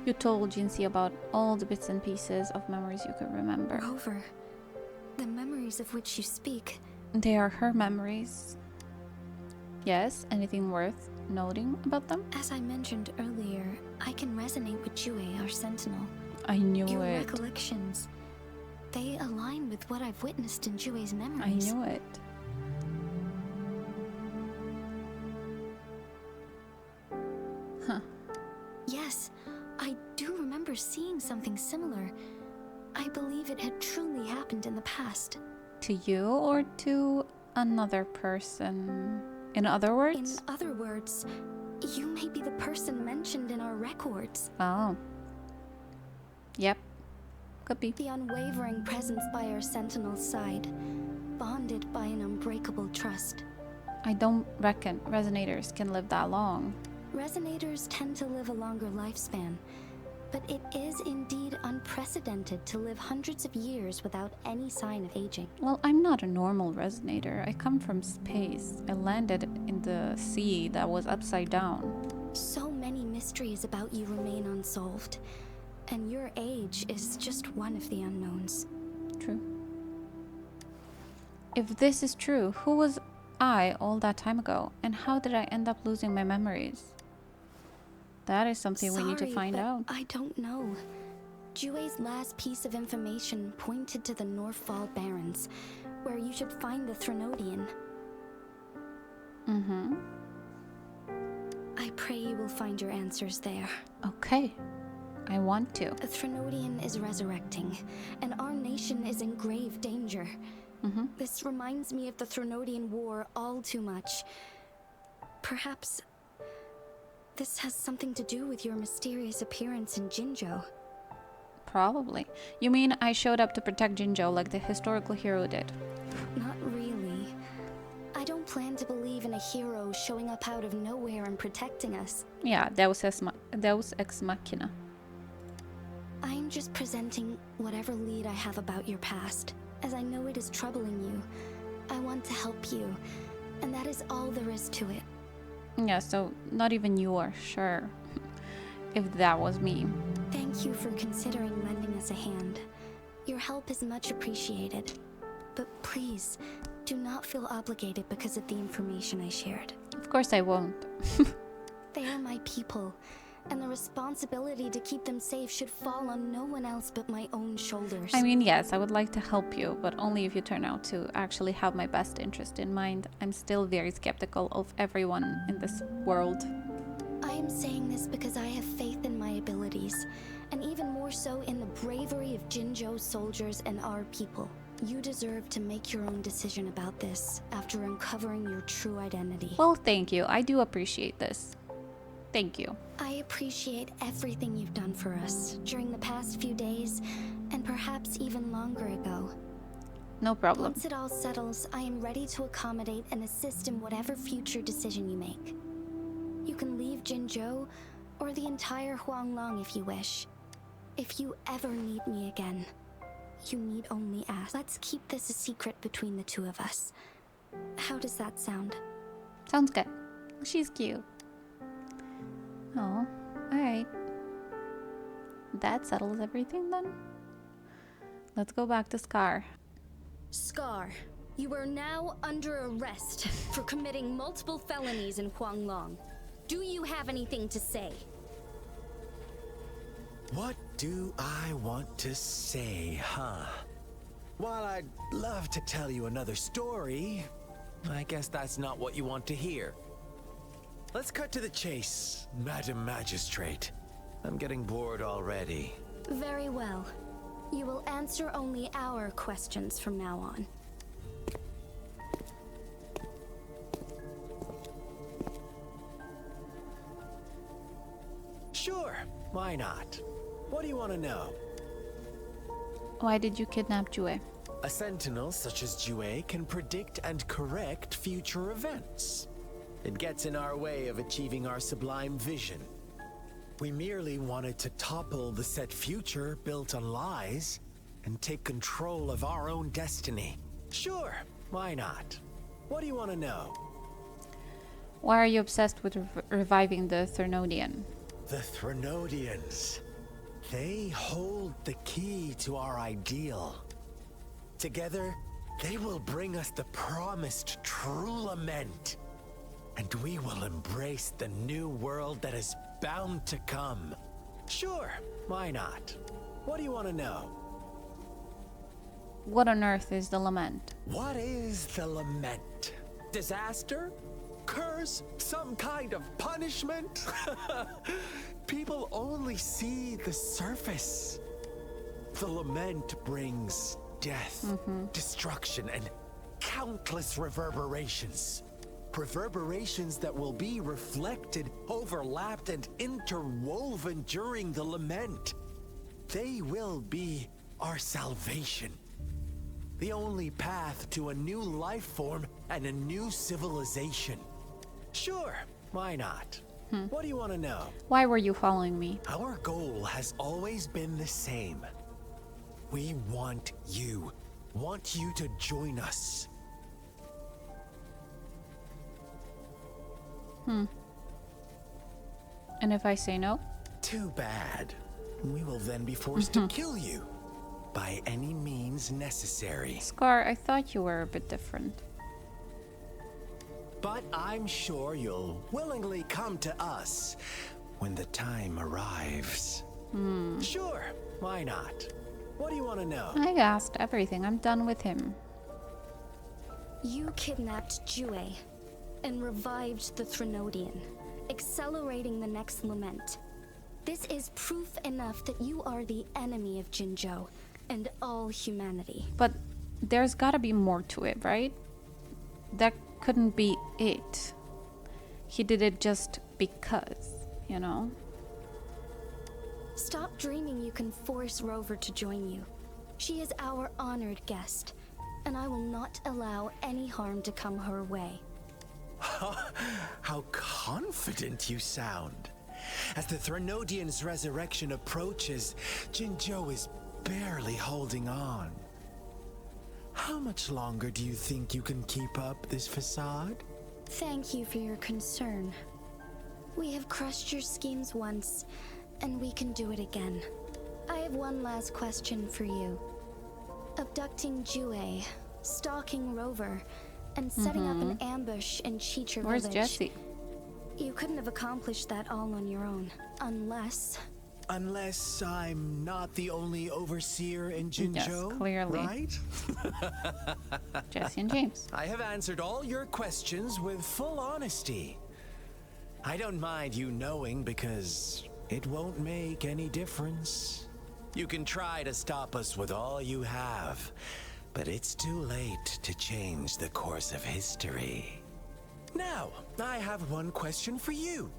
You told Jinxie about all the bits and pieces of memories you could remember. Moreover, the memories of which you speak... They are her memories. Yes, anything worth noting about them? As I mentioned earlier, I can resonate with Jue, our sentinel. I knew Your it. recollections, they align with what I've witnessed in Jue's I memories. knew it. Huh. Yes, I do remember seeing something similar. I believe it had truly happened in the past. To you or to another person? In other In words? other words, you may be the person mentioned in our records. Oh. Yep. Could be. The unwavering presence by our sentinel's side, bonded by an unbreakable trust. I don't reckon resonators can live that long. Resonators tend to live a longer lifespan, but it is indeed unprecedented to live hundreds of years without any sign of aging. Well, I'm not a normal resonator. I come from space. I landed in the sea that was upside down. So many mysteries about you remain unsolved, and your age is just one of the unknowns. True. If this is true, who was I all that time ago? And how did I end up losing my memories? That is something we need to find but out. I don't know. Jue's last piece of information pointed to the Northfall Barrens, where you should find the Threnodian. Mm-hmm. I pray you will find your answers there. Okay. I want to. The Threnodian is resurrecting, and our nation is in grave danger. Mm-hmm. This reminds me of the Threnodian War all too much. Perhaps this has something to do with your mysterious appearance in Jinzhou. Probably. You mean I showed up to protect Jinzhou like the historical hero did? Not really. I don't plan to believe in a hero showing up out of nowhere and protecting us. Yeah, Deus Ex Machina. I'm just presenting whatever lead I have about your past, as I know it is troubling you. I want to help you, and that is all there is to it. Yeah, so not even you are sure if that was me. Thank you for considering lending us a hand. Your help is much appreciated. But please, do not feel obligated because of the information I shared. Of course I won't. They are my people, and the responsibility to keep them safe should fall on no one else but my own shoulders. I mean, yes, I would like to help you, but only if you turn out to actually have my best interest in mind. I'm still very skeptical of everyone in this world. I am saying this because I have faith in my abilities, and even more so in the bravery of Jinzhou soldiers and our people. You deserve to make your own decision about this after uncovering your true identity. Well, thank you. I do appreciate this. Thank you. I appreciate everything you've done for us during the past few days, and perhaps even longer ago. No problem. Once it all settles, I am ready to accommodate and assist in whatever future decision you make. You can leave Jinzhou or the entire Huanglong if you wish. If you ever need me again, you need only ask. Let's keep this a secret between the two of us. How does that sound? Sounds good. She's cute. Oh, alright. That settles everything then. Let's go back to Scar. Scar, you are now under arrest for committing multiple felonies in Huanglong. Do you have anything to say? What do I want to say, huh? While I'd love to tell you another story, I guess that's not what you want to hear. Let's cut to the chase, Madam Magistrate. I'm getting bored already. Very well. You will answer only our questions from now on. Sure, why not? What do you want to know? Why did you kidnap Jue? A sentinel such as Jue can predict and correct future events. It gets in our way of achieving our sublime vision. We merely wanted to topple the set future built on lies and take control of our own destiny. Sure, why not? What do you want to know? Why are you obsessed with reviving the Threnodian? The Threnodians. They hold the key to our ideal. Together, they will bring us the promised true lament. And we will embrace the new world that is bound to come. Sure, why not? What do you want to know? What on earth is the lament? What is the lament? Disaster? Curse? Some kind of punishment? People only see the surface. The lament brings death, destruction, and countless reverberations. Reverberations that will be reflected, overlapped, and interwoven during the lament. They will be our salvation. The only path to a new life form and a new civilization. Sure, why not? What do you want to know? Why were you following me? Our goal has always been the same. We want you to join us. And if I say no? Too bad. We will then be forced to kill you by any means necessary. Scar, I thought you were a bit different. But I'm sure you'll willingly come to us when the time arrives. Sure, why not? What do you want to know? I asked everything. I'm done with him. You kidnapped Jue and revived the Threnodian, accelerating the next lament. This is proof enough that you are the enemy of Jinzhou and all humanity. But there's gotta be more to it, right? That couldn't be it. He did it just because, you know? Stop dreaming you can force Rover to join you. She is our honored guest, and I will not allow any harm to come her way. How confident you sound. As the Threnodian's resurrection approaches, Jinzhou is barely holding on. How much longer do you think you can keep up this facade? Thank you for your concern. We have crushed your schemes once, and we can do it again. I have one last question for you. Abducting Jue, stalking Rover, and setting up an ambush in Chicha Where's village. Jesse? You couldn't have accomplished that all on your own, unless... Unless I'm not the only overseer in Jinzhou, Yes, clearly. right? Jesse and James. I have answered all your questions with full honesty. I don't mind you knowing because it won't make any difference. You can try to stop us with all you have, but it's too late to change the course of history. Now, I have one question for you.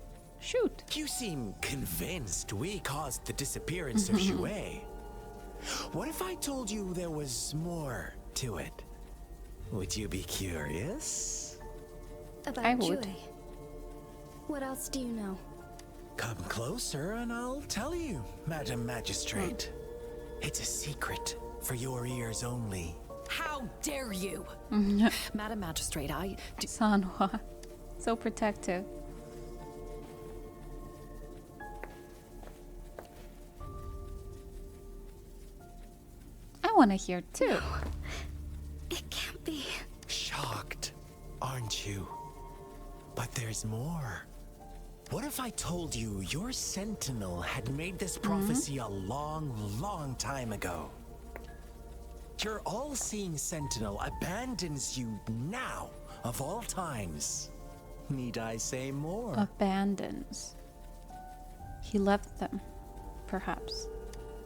Shoot. You seem convinced we caused the disappearance of Jue. What if I told you there was more to it? Would you be curious? About I would. Jue. What else do you know? Come closer and I'll tell you, Madam Magistrate. It's a secret for your ears only. How dare you? Madam Magistrate, Sanhua. So protective. I want to hear too. It can't be. Shocked, aren't you? But there's more. What if I told you your sentinel had made this prophecy a long, long time ago? Your all-seeing sentinel abandons you now, of all times. Need I say more? Abandons. He left them, perhaps.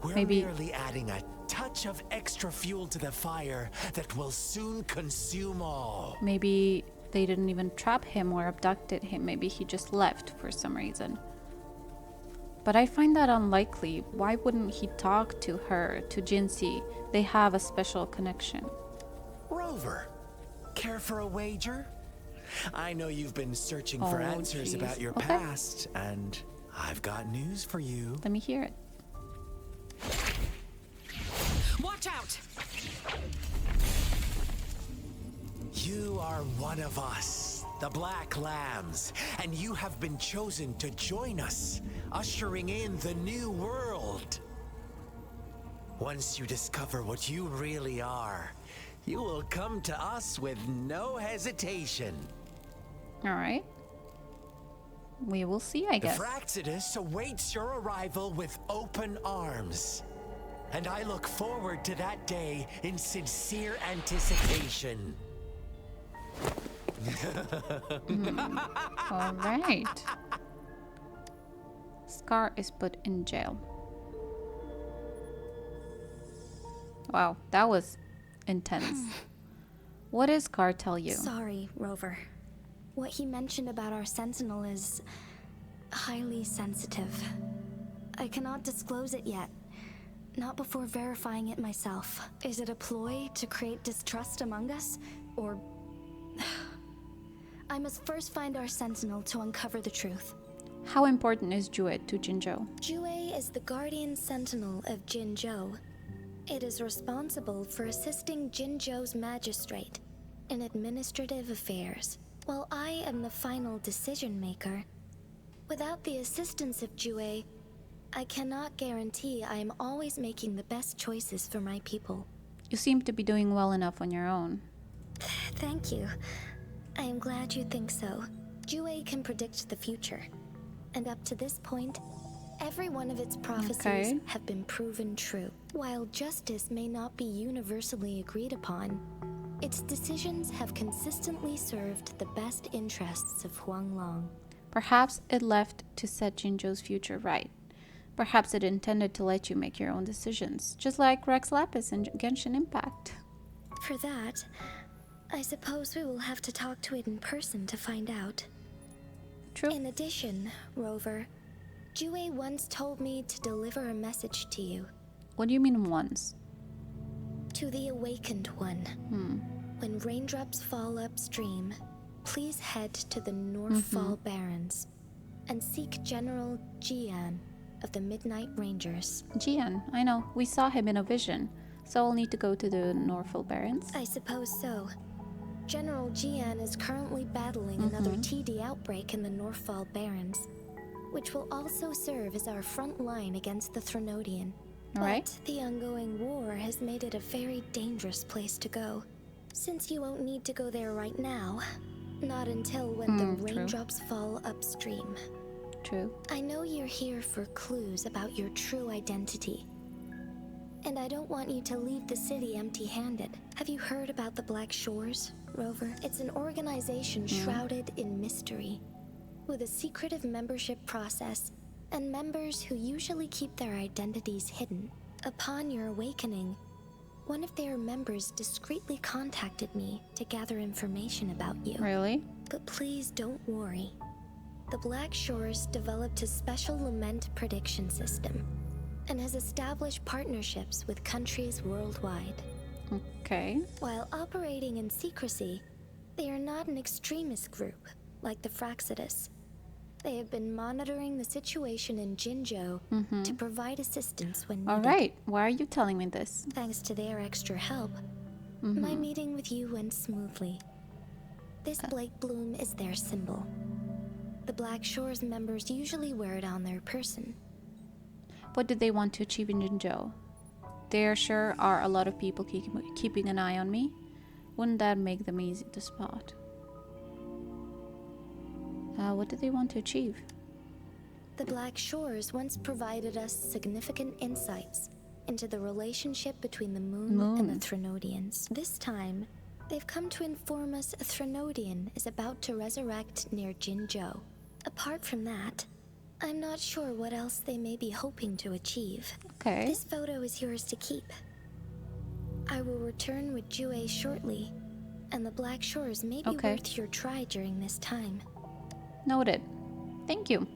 We're maybe- merely adding a touch of extra fuel to the fire that will soon consume all. Maybe they didn't even trap him or abducted him. Maybe he just left for some reason. But I find that unlikely. Why wouldn't he talk to her, to Jinxie? They have a special connection. Rover, care for a wager? I know you've been searching for Oh, answers jeez. about your Okay. past, and I've got news for you. Let me hear it. watch out! You are one of us, the Black Lambs, and you have been chosen to join us, ushering in the new world. Once you discover what you really are, you will come to us with no hesitation. All right. We will see, I The guess. Fraxidus awaits your arrival with open arms. And I look forward to that day in sincere anticipation. All right. Scar is put in jail. Wow, that was intense. What does Scar tell you? Sorry, Rover. What he mentioned about our sentinel is highly sensitive. I cannot disclose it yet. Not before verifying it myself. Is it a ploy to create distrust among us? Or... I must first find our sentinel to uncover the truth. How important is Jue to Jinzhou? Jue is the guardian sentinel of Jinzhou. It is responsible for assisting Jinzhou's magistrate in administrative affairs, while I am the final decision maker. Without the assistance of Jue, I cannot guarantee I am always making the best choices for my people. You seem to be doing well enough on your own. Thank you. I am glad you think so. Jue can predict the future. And up to this point, every one of its prophecies Okay. have been proven true. While justice may not be universally agreed upon, its decisions have consistently served the best interests of Huanglong. Perhaps it left to set Jinzhou's future right. Perhaps it intended to let you make your own decisions, just like Rex Lapis in Genshin Impact. For that, I suppose we will have to talk to it in person to find out. True. In addition, Rover, Jue once told me to deliver a message to you, What do you mean once? to the Awakened One. When raindrops fall upstream, please head to the Northfall Barrens and seek General Jian of the Midnight Rangers. Jian, I know. We saw him in a vision. So I'll need to go to the Northfall Barrens. I suppose so. General Jian is currently battling another TD outbreak in the Northfall Barrens, which will also serve as our front line against the Threnodian. Alright. But the ongoing war has made it a very dangerous place to go. Since you won't need to go there right now, not until when the true. raindrops fall upstream. True. I know you're here for clues about your true identity. And I don't want you to leave the city empty-handed. Have you heard about the Black Shores, Rover? It's an organization shrouded in mystery, with a secretive membership process, and members who usually keep their identities hidden. Upon your awakening, one of their members discreetly contacted me to gather information about you. Really? But please don't worry. The Black Shores developed a special lament prediction system and has established partnerships with countries worldwide. Okay. While operating in secrecy, they are not an extremist group like the Fraxidus. They have been monitoring the situation in Jinzhou to provide assistance when needed. All right. Why are you telling me this? Thanks to their extra help, my meeting with you went smoothly. This Blake Bloom is their symbol. The Black Shores members usually wear it on their person. What did they want to achieve in Jinzhou? There sure are a lot of people keeping an eye on me. Wouldn't that make them easy to spot? What did they want to achieve? The Black Shores once provided us significant insights into the relationship between the moon and the Threnodians. This time, they've come to inform us a Threnodian is about to resurrect near Jinzhou. Apart from that, I'm not sure what else they may be hoping to achieve. Okay. This photo is yours to keep. I will return with Jue shortly, and the Black Shores may be worth your try during this time. Noted. Thank you.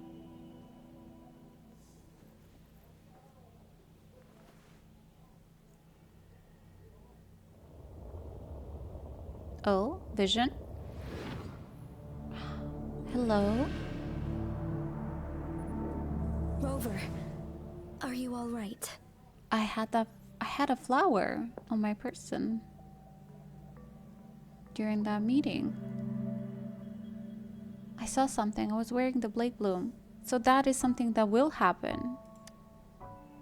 Oh, Vision? Hello? Rover, are you all right? I had a flower on my person during that meeting. I saw something. I was wearing the Blake Bloom. So that is something that will happen.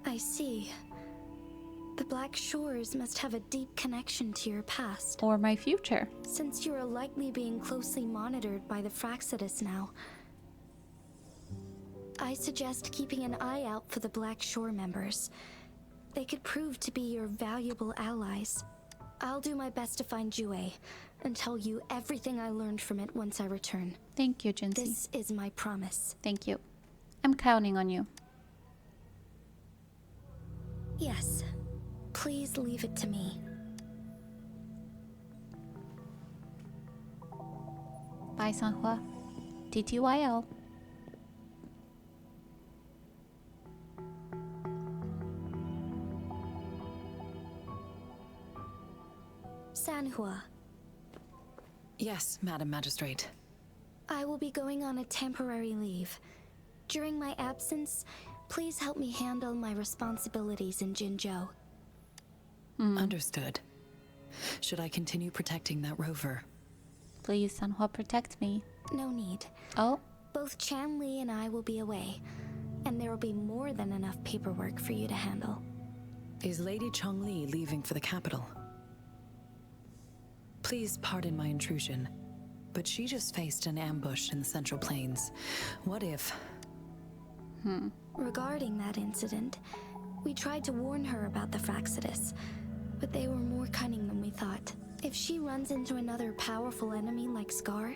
I see. The Black Shores must have a deep connection to your past. Or my future. Since you are likely being closely monitored by the Fraxidus now, I suggest keeping an eye out for the Black Shore members. They could prove to be your valuable allies. I'll do my best to find Jue and tell you everything I learned from it once I return. Thank you, Jinsey. This is my promise. Thank you. I'm counting on you. Yes. Please leave it to me. Bye, Sanhua. TTYL. Sanhua, Yes, Madam Magistrate. I will be going on a temporary leave. During my absence, please help me handle my responsibilities in Jinzhou. Understood. Should I continue protecting that rover? Please, Sanhua, protect me. No need. Oh? Both Chan Li and I will be away, and there will be more than enough paperwork for you to handle. Is Lady Chongli leaving for the capital? Please pardon my intrusion, but she just faced an ambush in the Central Plains. What if... Regarding that incident, we tried to warn her about the Fraxidus, but they were more cunning than we thought. If she runs into another powerful enemy like Scar,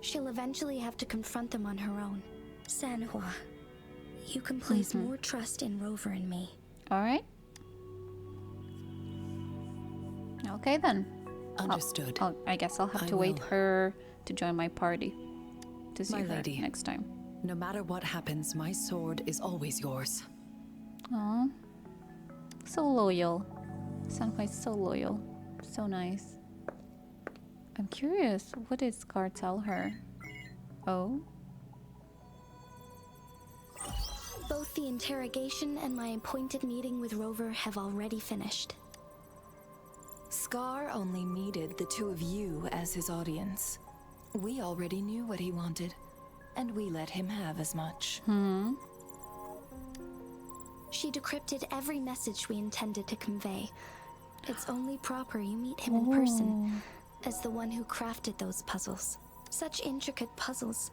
she'll eventually have to confront them on her own. Sanhua, you can place more trust in Rover and me. Alright. Okay then. Understood. Oh, I guess I'll have I to wait will. her to join my party to see My her lady. next time. No matter what happens, my sword is always yours. Aw. So loyal. Sanhua is so loyal. So nice. I'm curious, what did Scar tell her? Oh? Both the interrogation and my appointed meeting with Rover have already finished. Scar only needed the two of you as his audience. We already knew what he wanted, and we let him have as much. She decrypted every message we intended to convey. It's only proper you meet him in person, as the one who crafted those puzzles. Such intricate puzzles.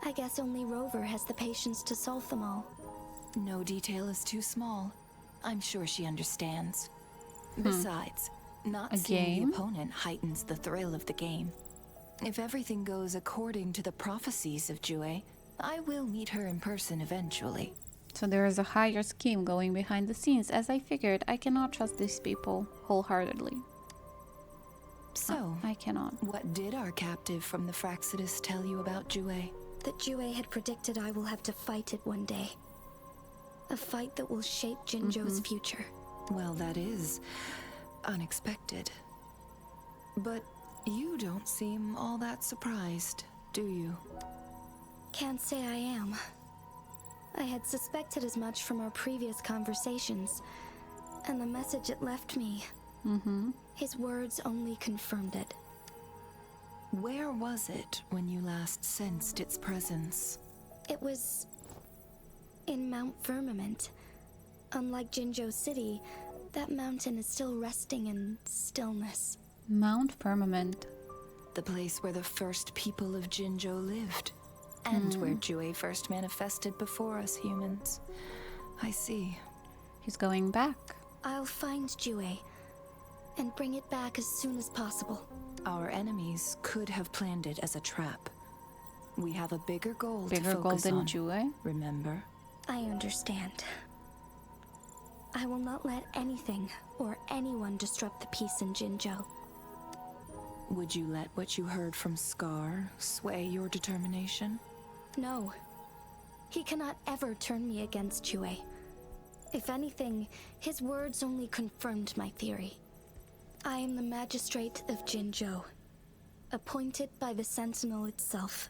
I guess only Rover has the patience to solve them all. No detail is too small. I'm sure she understands. Besides, not A seeing game? the opponent heightens the thrill of the game. If everything goes according to the prophecies of Jue, I will meet her in person eventually. So there is a higher scheme going behind the scenes. As I figured, I cannot trust these people wholeheartedly. So, I cannot. what did our captive from the Fraxidus tell you about Jue? that Jue had predicted I will have to fight it one day. A fight that will shape Jinzhou's future. Well, that is unexpected. But you don't seem all that surprised, do you? Can't say I am. I had suspected as much from our previous conversations, and the message it left me. His words only confirmed it. Where was it when you last sensed its presence? It was in Mount Firmament. Unlike Jinzhou City, that mountain is still resting in stillness. Mount Firmament. The place where the first people of Jinzhou lived, and where Jue first manifested before us humans. I see. He's going back. I'll find Jue and bring it back as soon as possible. Our enemies could have planned it as a trap. We have a bigger goal to Bigger goal focus than on. Jue? Remember? I understand. I will not let anything or anyone disrupt the peace in Jinzhou. Would you let what you heard from Scar sway your determination? No. He cannot ever turn me against Jue. If anything, his words only confirmed my theory. I am the Magistrate of Jinzhou, appointed by the Sentinel itself.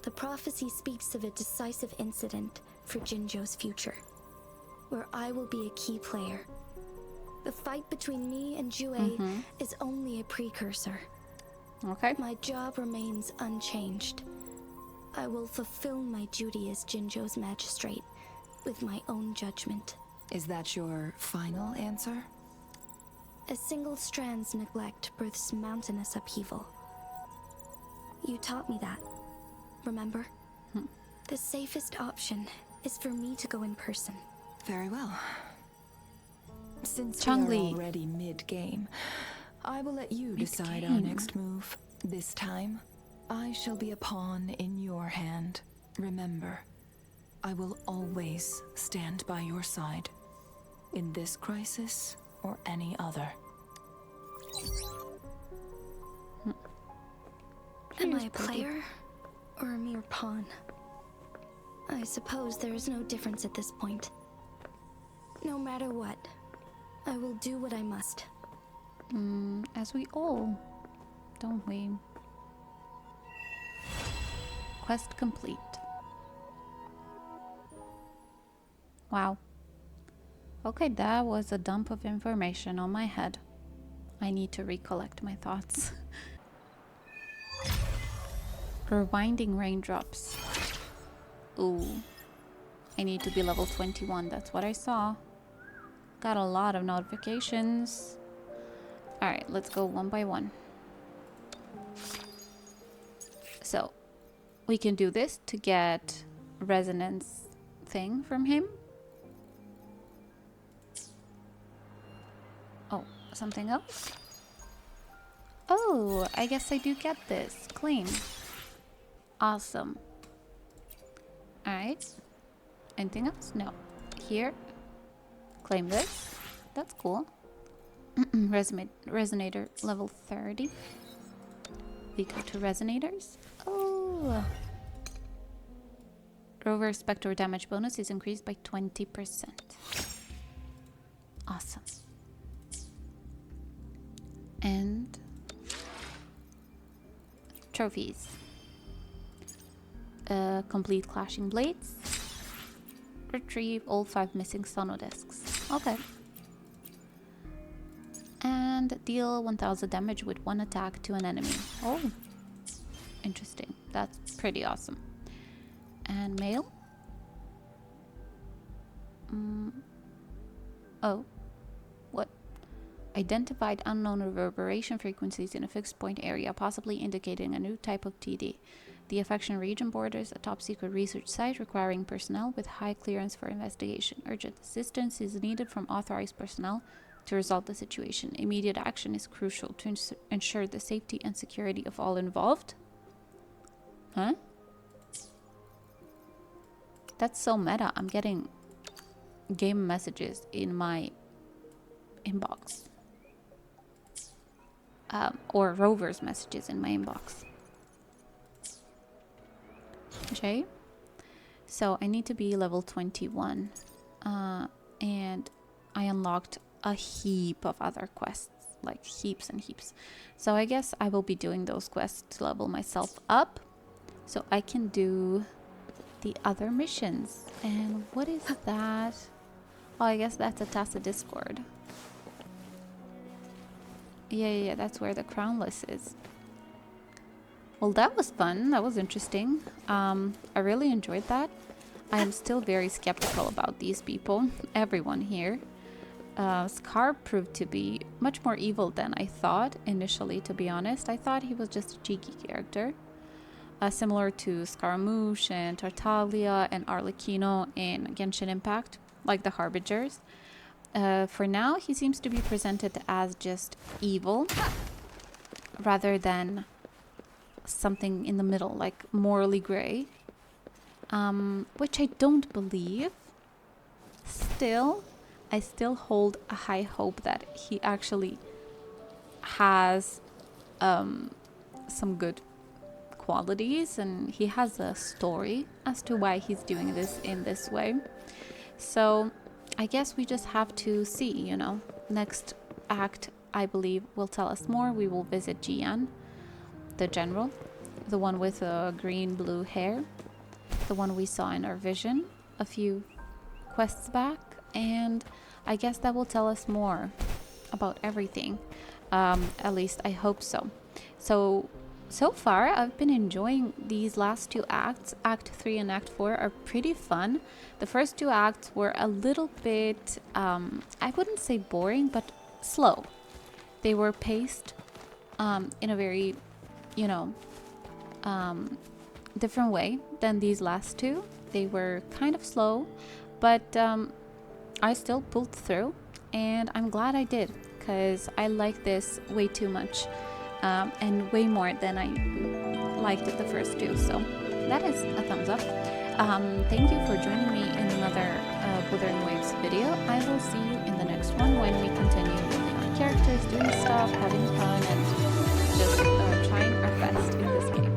The prophecy speaks of a decisive incident for Jinzhou's future, where I will be a key player. The fight between me and Jue is only a precursor. Okay. My job remains unchanged. I will fulfill my duty as Jinzhou's magistrate with my own judgment. Is that your final answer? A single strand's neglect births mountainous upheaval. You taught me that, remember? The safest option is for me to go in person. Very well. Since Changli. we are already mid-game, I will let you decide our Mid-game. next move. This time, I shall be a pawn in your hand. Remember, I will always stand by your side. In this crisis, or any other. Am I a player or a mere pawn? I suppose there is no difference at this point. No matter what, I will do what I must. As we all, don't we? Quest complete. Wow. Okay, that was a dump of information on my head. I need to recollect my thoughts. Rewinding raindrops. Ooh. I need to be level 21, that's what I saw. Got a lot of notifications. Alright, let's go one by one. So, we can do this to get resonance thing from him. Oh, something else? Oh, I guess I do get this. Claim. Awesome. Alright. Anything else? No. Here. Claim this. That's cool. Resonator level 30. We go to resonators. Oh. Rover Spectre damage bonus is increased by 20%. Awesome. And trophies. Complete clashing blades. Retrieve all 5 missing sono discs. Okay. And deal 1000 damage with 1 attack to an enemy. Oh. Interesting. That's pretty awesome. And mail. Oh. What? Identified unknown reverberation frequencies in a fixed point area, possibly indicating a new type of TD. The affection region borders a top-secret research site requiring personnel with high clearance for investigation. Urgent assistance is needed from authorized personnel to resolve the situation. Immediate action is crucial to ensure the safety and security of all involved. Huh? That's so meta. I'm getting game messages in my inbox. Or Rover's messages in my inbox. J. So I need to be level 21. And I unlocked a heap of other quests, like heaps and heaps. So I guess I will be doing those quests to level myself up so I can do the other missions. And what is that? Oh, I guess that's a Tacit Discord. Yeah, that's where the Crownless is. Well, that was fun. That was interesting. I really enjoyed that. I am still very skeptical about these people. Everyone here. Scar proved to be much more evil than I thought initially, to be honest. I thought he was just a cheeky character. Similar to Scaramouche and Tartaglia and Arlecchino in Genshin Impact, like the Harbingers. For now, he seems to be presented as just evil, rather than something in the middle, like morally gray. Which I don't believe. Still, I still hold a high hope that he actually has some good qualities, and he has a story as to why he's doing this in this way. So I guess we just have to see, you know. Next act, I believe, will tell us more. We will visit Jian, the general, the one with green-blue hair, the one we saw in our vision a few quests back, and I guess that will tell us more about everything. At least I hope so. So far, I've been enjoying these last two acts. Act 3 and Act 4 are pretty fun. The first two acts were a little bit, I wouldn't say boring, but slow. They were paced in a very, you know, different way than these last two. They were kind of slow, but I still pulled through, and I'm glad I did, because I like this way too much. And way more than I liked it the first two, so that is a thumbs up. Thank you for joining me in another Wuthering Waves video. I will see you in the next one when we continue building our characters, doing stuff, having fun, and just trying our best in this game.